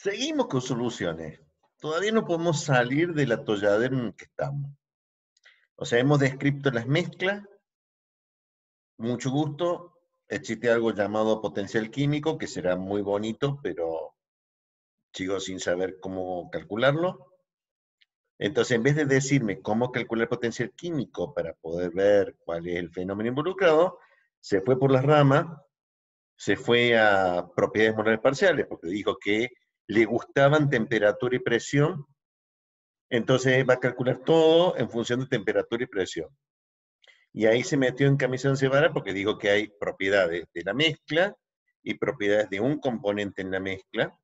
Seguimos con soluciones. Todavía no podemos salir del atolladero en el que estamos. O sea, hemos descrito las mezclas, mucho gusto. Existe algo llamado potencial químico, que será muy bonito, pero sigo sin saber cómo calcularlo. Entonces, en vez de decirme cómo calcular el potencial químico para poder ver cuál es el fenómeno involucrado, se fue por las ramas, se fue a propiedades molares parciales, porque dijo que le gustaban temperatura y presión. Entonces va a calcular todo en función de temperatura y presión. Y ahí se metió en camisa once varas porque dijo que hay propiedades de la mezcla y propiedades de un componente en la mezcla,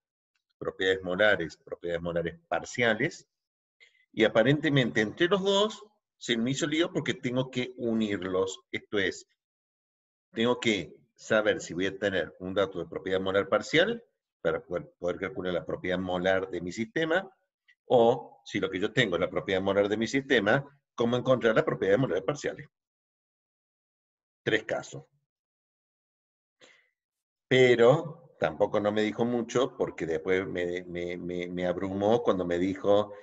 propiedades molares parciales, y aparentemente entre los dos se me hizo lío porque tengo que unirlos. Esto es, tengo que saber si voy a tener un dato de propiedad molar parcial para poder calcular la propiedad molar de mi sistema, o si lo que yo tengo es la propiedad molar de mi sistema, cómo encontrar la propiedad molar parciales. Tres casos. Pero tampoco no me dijo mucho porque después me abrumó cuando me dijo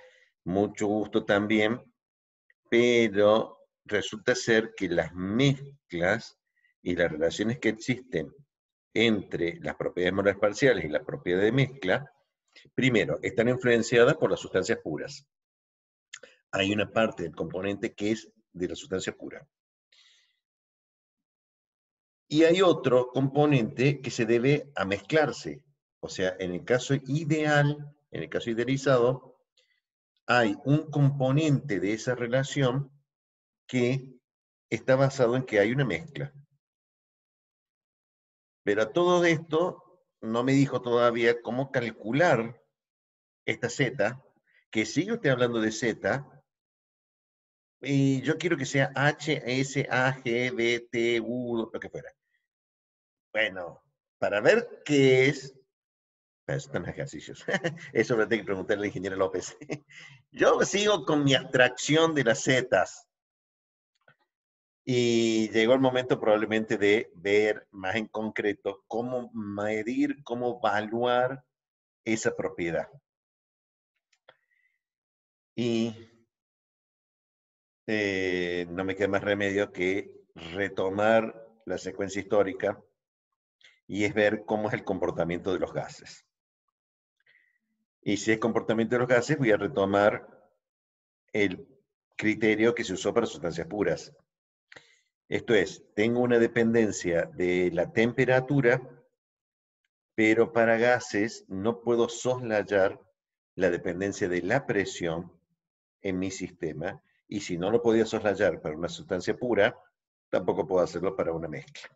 mucho gusto también, pero resulta ser que las mezclas y las relaciones que existen entre las propiedades molares parciales y la propiedad de mezcla, primero, están influenciadas por las sustancias puras. Hay una parte del componente que es de la sustancia pura. Y hay otro componente que se debe a mezclarse. O sea, en el caso ideal, en el caso idealizado, hay un componente de esa relación que está basado en que hay una mezcla. Pero a todo esto no me dijo todavía cómo calcular esta Z, que si yo estoy hablando de Z, y yo quiero que sea H, S, A, G, B, T, U, lo que fuera. Bueno, para ver qué es, eso están los ejercicios. Eso lo tengo que preguntarle al ingeniero López. Yo sigo con mi abstracción de las zetas. Y llegó el momento probablemente de ver más en concreto cómo medir, cómo evaluar esa propiedad. Y no me queda más remedio que retomar la secuencia histórica y es ver cómo es el comportamiento de los gases. Y si es comportamiento de los gases, voy a retomar el criterio que se usó para sustancias puras. Esto es, tengo una dependencia de la temperatura, pero para gases no puedo soslayar la dependencia de la presión en mi sistema, y si no lo podía soslayar para una sustancia pura, tampoco puedo hacerlo para una mezcla.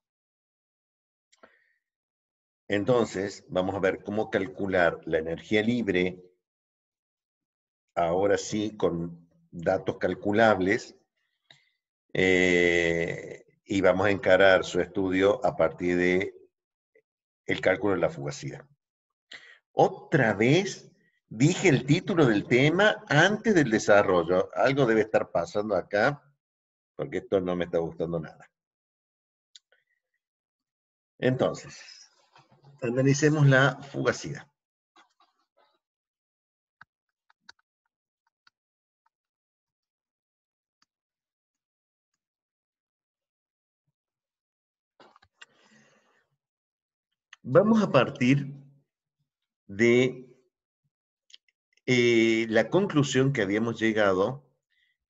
Entonces, vamos a ver cómo calcular la energía libre, ahora sí, con datos calculables, y vamos a encarar su estudio a partir de el cálculo de la fugacidad. Otra vez dije el título del tema antes del desarrollo. Algo debe estar pasando acá, porque esto no me está gustando nada. Entonces, analicemos la fugacidad. Vamos a partir de la conclusión que habíamos llegado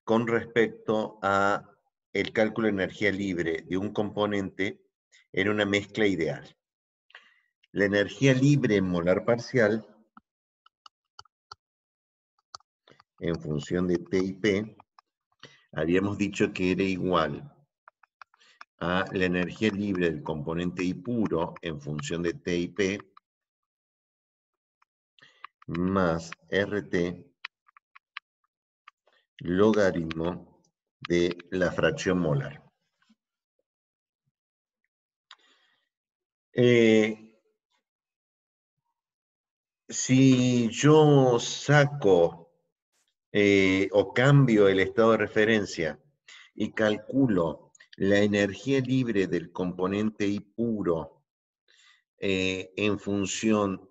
con respecto a el cálculo de energía libre de un componente en una mezcla ideal. La energía libre molar parcial en función de T y P, habíamos dicho que era igual a la energía libre del componente I puro en función de T y P más RT logaritmo de la fracción molar. Si yo saco o cambio el estado de referencia y calculo la energía libre del componente I puro en función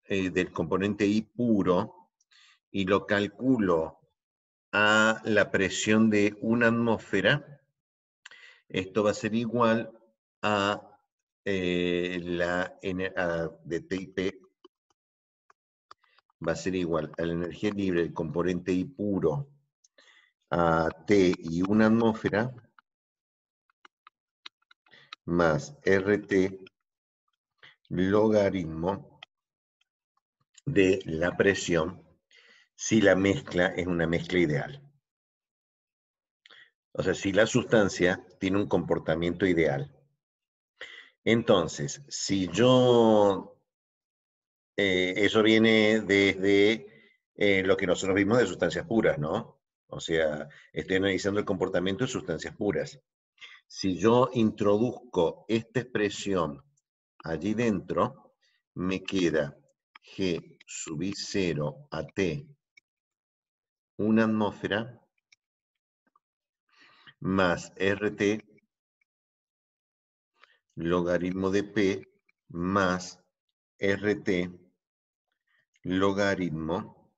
del componente I puro y lo calculo a la presión de una atmósfera, esto va a ser igual a de T y P, va a ser igual a la energía libre del componente I puro a T y una atmósfera más RT logaritmo de la presión si la mezcla es una mezcla ideal. O sea, si la sustancia tiene un comportamiento ideal. Entonces, si yo, eso viene desde lo que nosotros vimos de sustancias puras, ¿no? O sea, estoy analizando el comportamiento de sustancias puras. Si yo introduzco esta expresión allí dentro, me queda G sub I 0 a T, una atmósfera, más RT, logaritmo de P, más RT, logaritmo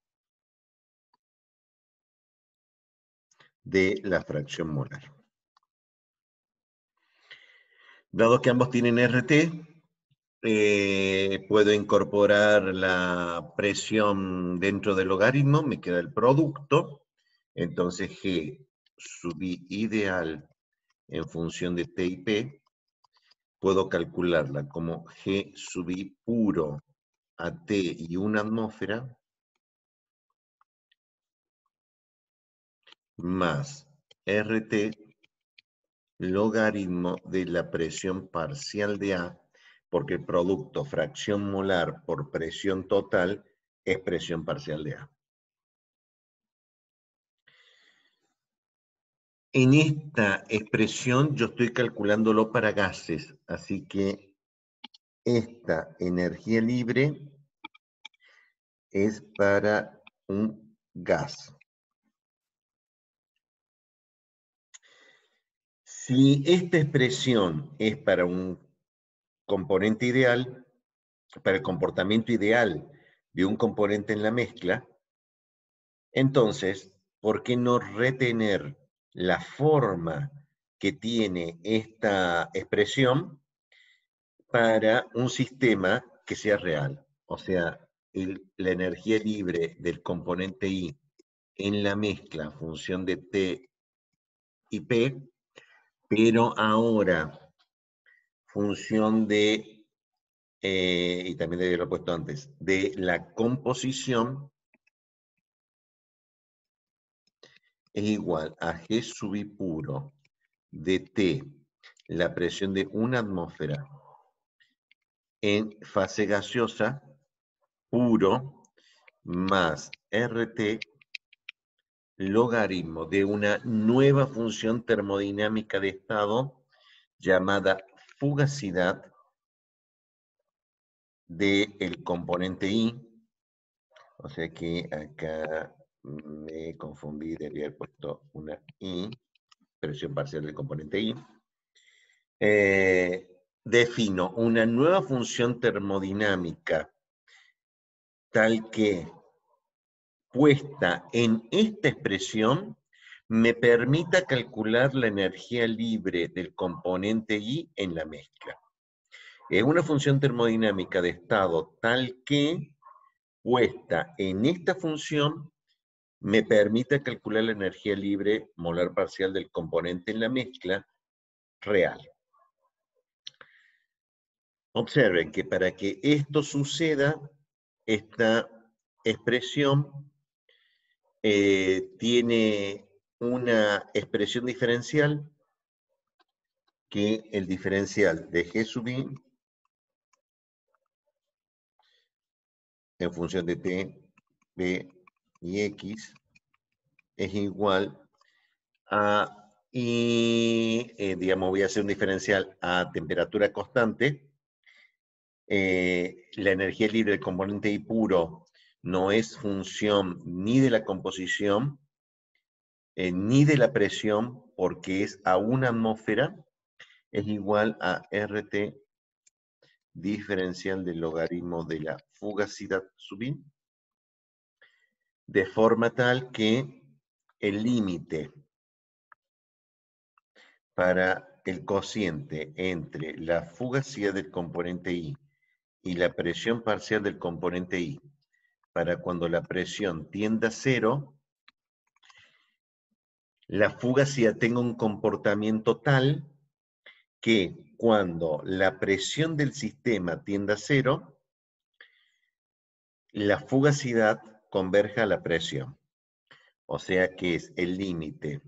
de la fracción molar. Dado que ambos tienen RT, puedo incorporar la presión dentro del logaritmo, me queda el producto, entonces G sub I ideal en función de T y P, puedo calcularla como G sub I puro a T y una atmósfera, más RT logaritmo de la presión parcial de A, porque el producto fracción molar por presión total es presión parcial de A. En esta expresión yo estoy calculándolo para gases, así que esta energía libre es para un gas. Si esta expresión es para un componente ideal, para el comportamiento ideal de un componente en la mezcla, entonces, ¿por qué no retener la forma que tiene esta expresión para un sistema que sea real? O sea, la energía libre del componente I en la mezcla en función de T y P, pero ahora función de, y también debe haberlo puesto antes, de la composición es igual a G sub I puro de T, la presión de una atmósfera en fase gaseosa, puro, más RT, logaritmo de una nueva función termodinámica de estado llamada fugacidad del componente I. O sea que acá me confundí, debería haber puesto una I, presión parcial del componente I. Defino una nueva función termodinámica tal que, puesta en esta expresión, me permita calcular la energía libre del componente I en la mezcla. Es una función termodinámica de estado tal que, puesta en esta función, me permite calcular la energía libre molar parcial del componente en la mezcla real. Observen que para que esto suceda, esta expresión tiene una expresión diferencial, que el diferencial de G sub I en función de T, B y X es igual a, y digamos voy a hacer un diferencial a temperatura constante. La energía libre del componente I puro no es función ni de la composición, ni de la presión, porque es a una atmósfera, es igual a RT diferencial del logaritmo de la fugacidad sub i, de forma tal que el límite para el cociente entre la fugacidad del componente i y la presión parcial del componente i, para cuando la presión tienda a 0, la fugacidad tenga un comportamiento tal que cuando la presión del sistema tienda a 0, la fugacidad converja a la presión. O sea que es el límite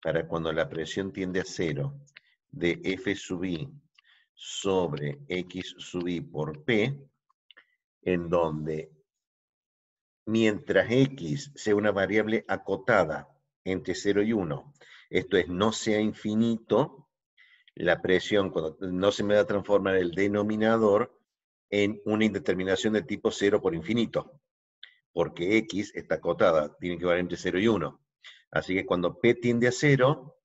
para cuando la presión tiende a 0 de F sub i sobre X sub i por P, en donde mientras X sea una variable acotada entre 0 y 1, esto es, no sea infinito, la presión cuando no se me va a transformar el denominador en una indeterminación de tipo 0 por infinito, porque X está acotada, tiene que valer entre 0 y 1. Así que cuando P tiende a 0,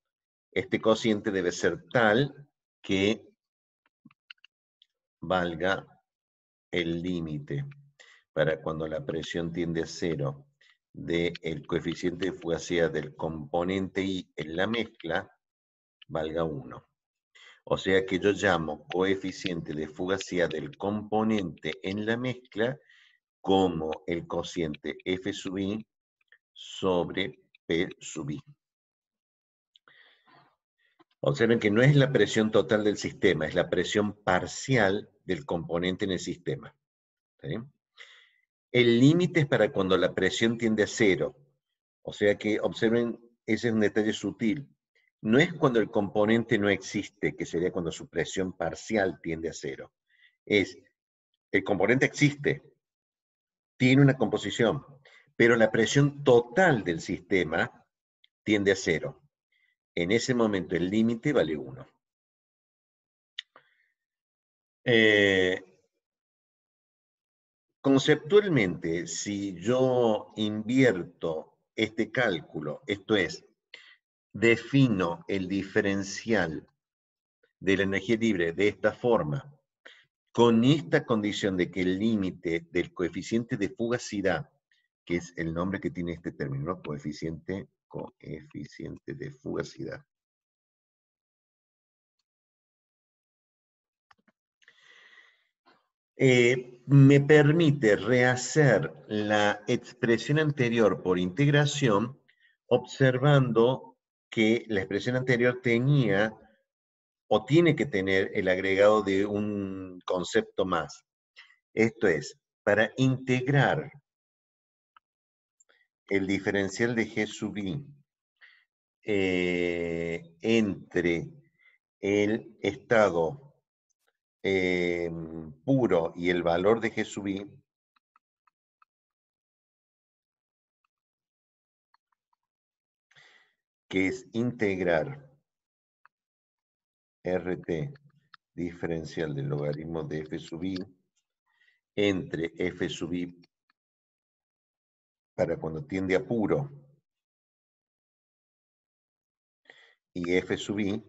este cociente debe ser tal que valga el límite para cuando la presión tiende a 0 del coeficiente de fugacidad del componente I en la mezcla, valga 1. O sea que yo llamo coeficiente de fugacidad del componente en la mezcla como el cociente F sub i sobre P sub i. Observen que no es la presión total del sistema, es la presión parcial del componente en el sistema. ¿Sí? El límite es para cuando la presión tiende a 0. O sea que, observen, ese es un detalle sutil. No es cuando el componente no existe, que sería cuando su presión parcial tiende a 0. Es, el componente existe, tiene una composición, pero la presión total del sistema tiende a 0. En ese momento el límite vale 1. Conceptualmente, si yo invierto este cálculo, esto es, defino el diferencial de la energía libre de esta forma, con esta condición de que el límite del coeficiente de fugacidad, que es el nombre que tiene este término, ¿no? coeficiente de fugacidad, me permite rehacer la expresión anterior por integración, observando que la expresión anterior tenía o tiene que tener el agregado de un concepto más. Esto es, para integrar el diferencial de G sub i entre el estado puro y el valor de G sub i, que es integrar RT diferencial del logaritmo de F sub i entre F sub i para cuando tiende a puro y F sub i,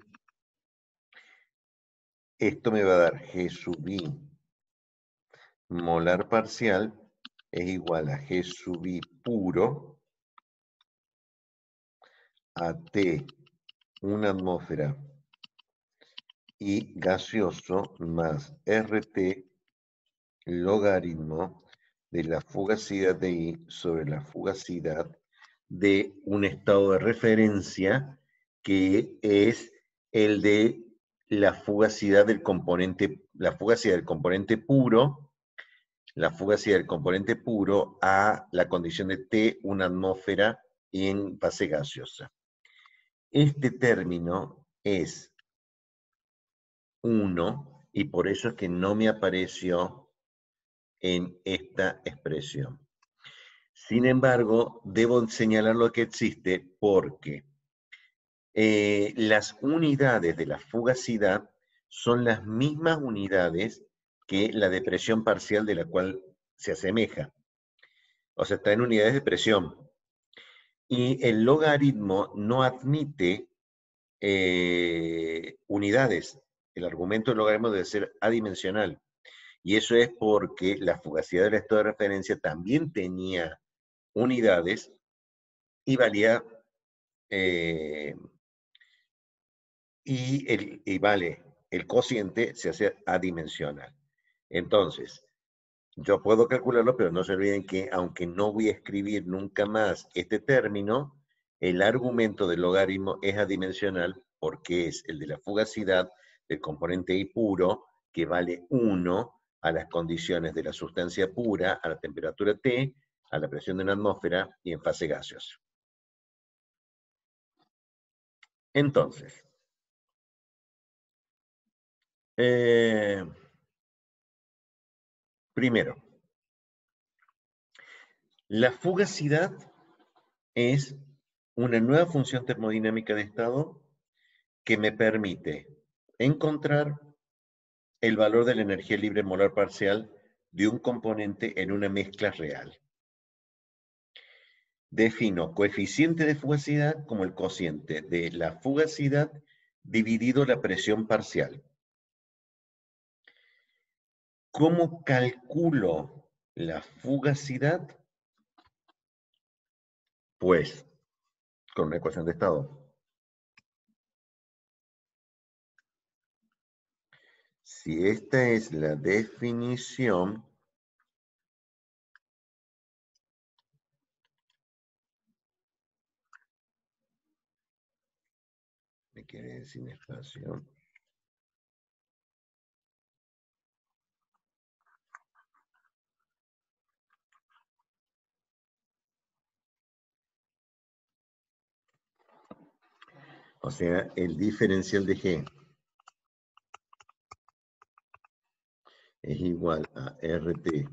esto me va a dar G sub i molar parcial es igual a G sub i puro a T, una atmósfera, y gaseoso más RT logaritmo de la fugacidad de I sobre la fugacidad de un estado de referencia que es el de la fugacidad del componente, la fugacidad del componente puro, a la condición de T, una atmósfera en fase gaseosa. Este término es 1 y por eso es que no me apareció en esta expresión. Sin embargo, debo señalar lo que existe porque las unidades de la fugacidad son las mismas unidades que la depresión parcial de la cual se asemeja. O sea, está en unidades de presión. Y el logaritmo no admite unidades, el argumento del logaritmo debe ser adimensional. Y eso es porque la fugacidad del estado de referencia también tenía unidades y valía, el cociente se hace adimensional. Entonces, yo puedo calcularlo, pero no se olviden que aunque no voy a escribir nunca más este término, el argumento del logaritmo es adimensional porque es el de la fugacidad del componente I puro, que vale 1 a las condiciones de la sustancia pura, a la temperatura T, a la presión de una atmósfera y en fase gaseosa. Entonces, primero, la fugacidad es una nueva función termodinámica de estado que me permite encontrar el valor de la energía libre molar parcial de un componente en una mezcla real. Defino coeficiente de fugacidad como el cociente de la fugacidad dividido la presión parcial. ¿Cómo calculo la fugacidad? Pues con una ecuación de estado. Si esta es la definición, me quiere decir espacio. O sea, el diferencial de G es igual a RT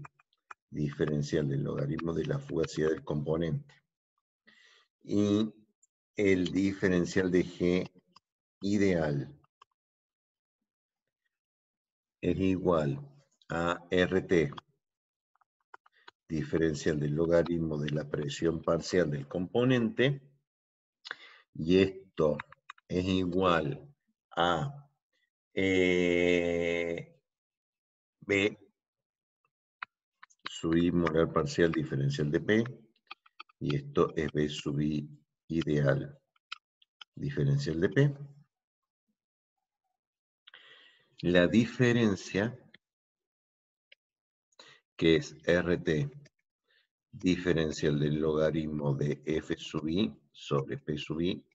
diferencial del logaritmo de la fugacidad del componente. Y el diferencial de G ideal es igual a RT diferencial del logaritmo de la presión parcial del componente. Y esto es igual a B sub I molar parcial diferencial de P, y esto es B sub I ideal diferencial de P. La diferencia, que es RT diferencial del logaritmo de F sub I sobre P sub I,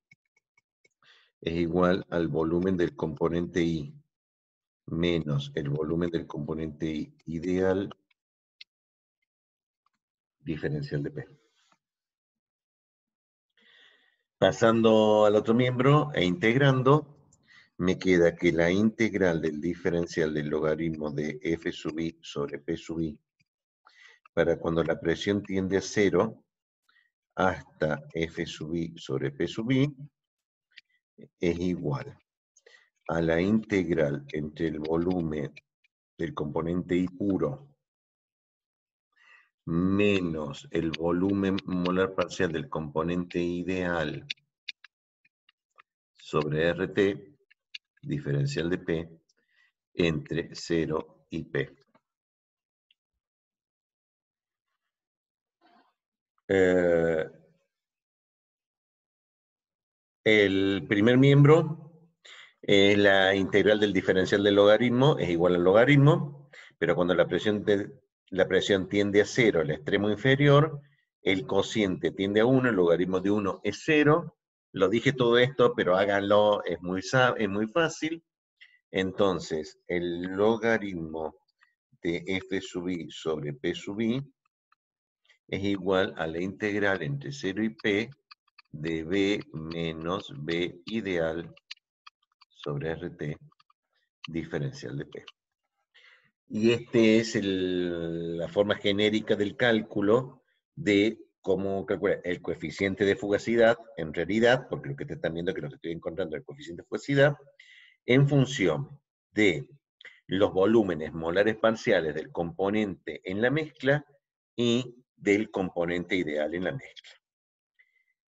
es igual al volumen del componente I menos el volumen del componente I ideal diferencial de P. Pasando al otro miembro e integrando, me queda que la integral del diferencial del logaritmo de F sub I sobre P sub I, para cuando la presión tiende a 0, hasta F sub I sobre P sub I, es igual a la integral entre el volumen del componente I puro menos el volumen molar parcial del componente ideal sobre RT, diferencial de P, entre 0 y P. El primer miembro es la integral del diferencial del logaritmo, es igual al logaritmo, pero cuando la presión tiende a 0, el extremo inferior, el cociente tiende a 1, el logaritmo de 1 es 0. Lo dije todo esto, pero háganlo, es muy fácil. Entonces, el logaritmo de F sub I sobre P sub I es igual a la integral entre 0 y P de B menos B ideal sobre RT diferencial de P. Y este es la forma genérica del cálculo de cómo calcular el coeficiente de fugacidad, en realidad, porque lo que te están viendo es que lo que estoy encontrando es el coeficiente de fugacidad, en función de los volúmenes molares parciales del componente en la mezcla y del componente ideal en la mezcla.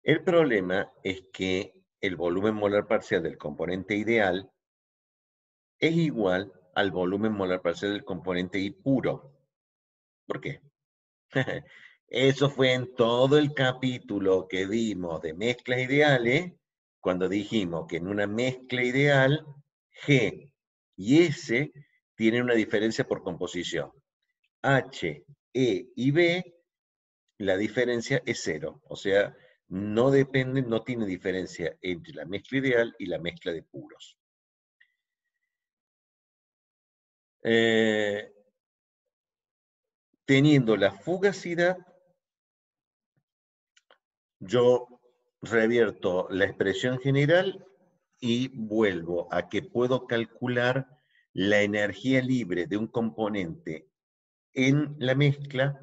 El problema es que el volumen molar parcial del componente ideal es igual al volumen molar parcial del componente I puro. ¿Por qué? Eso fue en todo el capítulo que vimos de mezclas ideales, cuando dijimos que en una mezcla ideal, G y S tienen una diferencia por composición. H, E y B, la diferencia es 0. O sea, no depende, no tiene diferencia entre la mezcla ideal y la mezcla de puros. Teniendo la fugacidad, yo revierto la expresión general y vuelvo a que puedo calcular la energía libre de un componente en la mezcla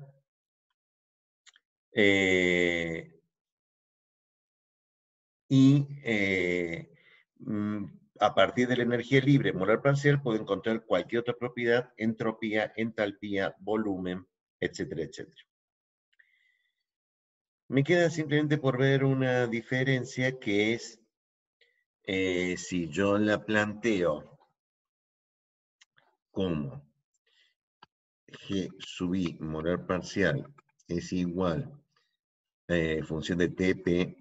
y a partir de la energía libre molar parcial puedo encontrar cualquier otra propiedad, entropía, entalpía, volumen, etcétera, etcétera. Me queda simplemente por ver una diferencia que es si yo la planteo como G sub I molar parcial es igual función de TP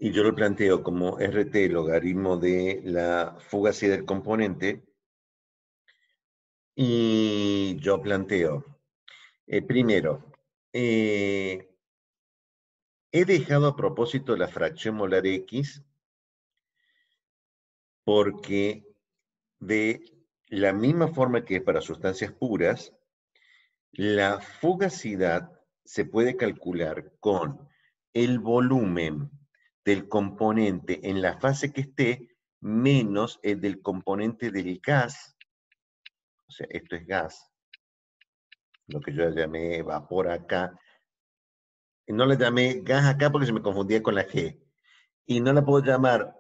y yo lo planteo como RT logaritmo de la fugacidad del componente y yo planteo primero he dejado a propósito la fracción molar X porque de la misma forma que para sustancias puras, la fugacidad se puede calcular con el volumen del componente en la fase que esté menos el del componente del gas. O sea, esto es gas, lo que yo llamé vapor acá. No le llamé gas acá porque se me confundía con la G. Y no la puedo llamar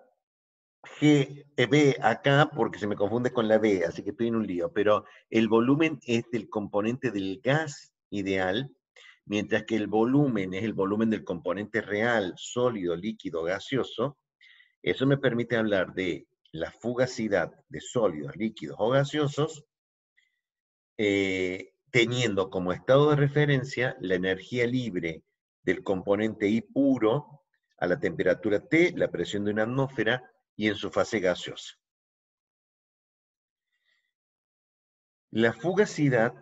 B acá porque se me confunde con la B, así que estoy en un lío. Pero el volumen es del componente del gas ideal, mientras que el volumen es el volumen del componente real, sólido, líquido, gaseoso. Eso me permite hablar de la fugacidad de sólidos, líquidos o gaseosos, teniendo como estado de referencia la energía libre del componente I puro a la temperatura T, la presión de una atmósfera y en su fase gaseosa. La fugacidad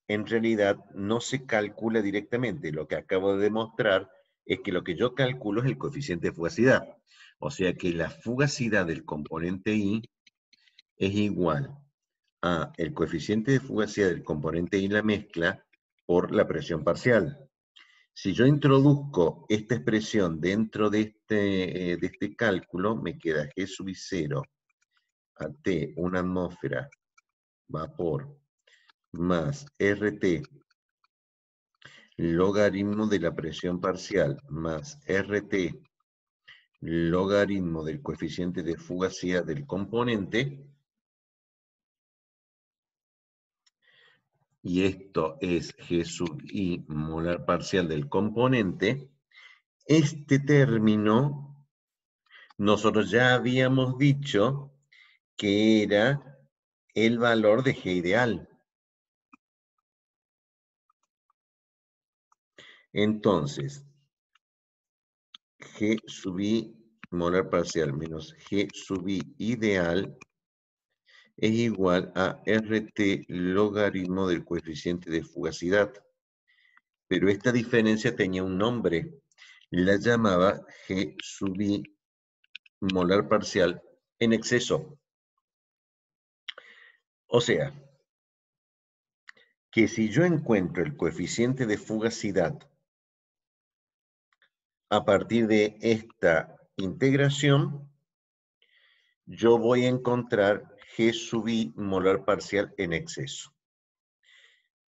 en realidad no se calcula directamente. Lo que acabo de demostrar es que lo que yo calculo es el coeficiente de fugacidad. O sea que la fugacidad del componente I es igual a el coeficiente de fugacidad del componente I en la mezcla por la presión parcial. Si yo introduzco esta expresión dentro de este cálculo, me queda G sub I 0 a T, una atmósfera, vapor, más RT, logaritmo de la presión parcial, más RT, logaritmo del coeficiente de fugacidad del componente, y esto es G sub I molar parcial del componente. Este término, nosotros ya habíamos dicho que era el valor de G ideal. Entonces, G sub I molar parcial menos G sub I ideal es igual a RT logaritmo del coeficiente de fugacidad. Pero esta diferencia tenía un nombre. La llamaba G sub I molar parcial en exceso. O sea, que si yo encuentro el coeficiente de fugacidad a partir de esta integración, yo voy a encontrar G sub I molar parcial en exceso.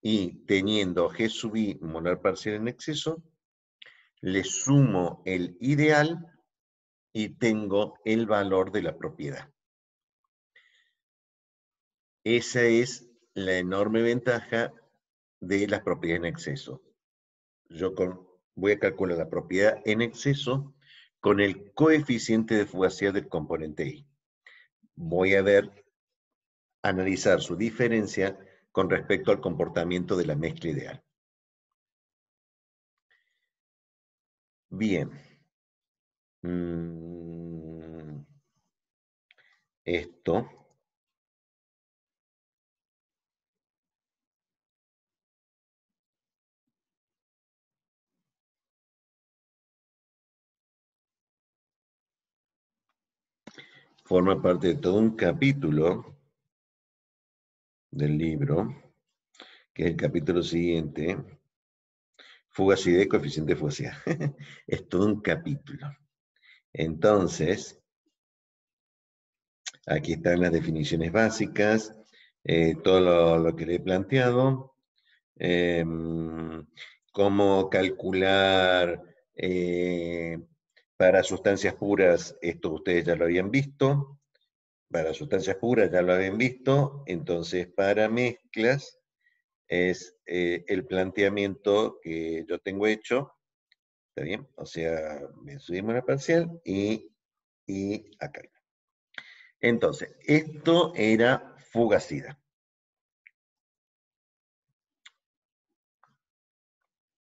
Y teniendo G sub I molar parcial en exceso, le sumo el ideal y tengo el valor de la propiedad. Esa es la enorme ventaja de las propiedades en exceso. Yo voy a calcular la propiedad en exceso con el coeficiente de fugacidad del componente I. Voy a analizar su diferencia con respecto al comportamiento de la mezcla ideal. Bien. Esto forma parte de todo un capítulo del libro, que es el capítulo siguiente, fugacidad y coeficiente de fugacidad. Es todo un capítulo. Entonces, aquí están las definiciones básicas, todo lo que le he planteado, cómo calcular para sustancias puras, esto ustedes ya lo habían visto, para sustancias puras ya lo habían visto, entonces para mezclas es el planteamiento que yo tengo hecho, ¿está bien? O sea, me subimos la parcial y acá. Entonces, esto era fugacidad.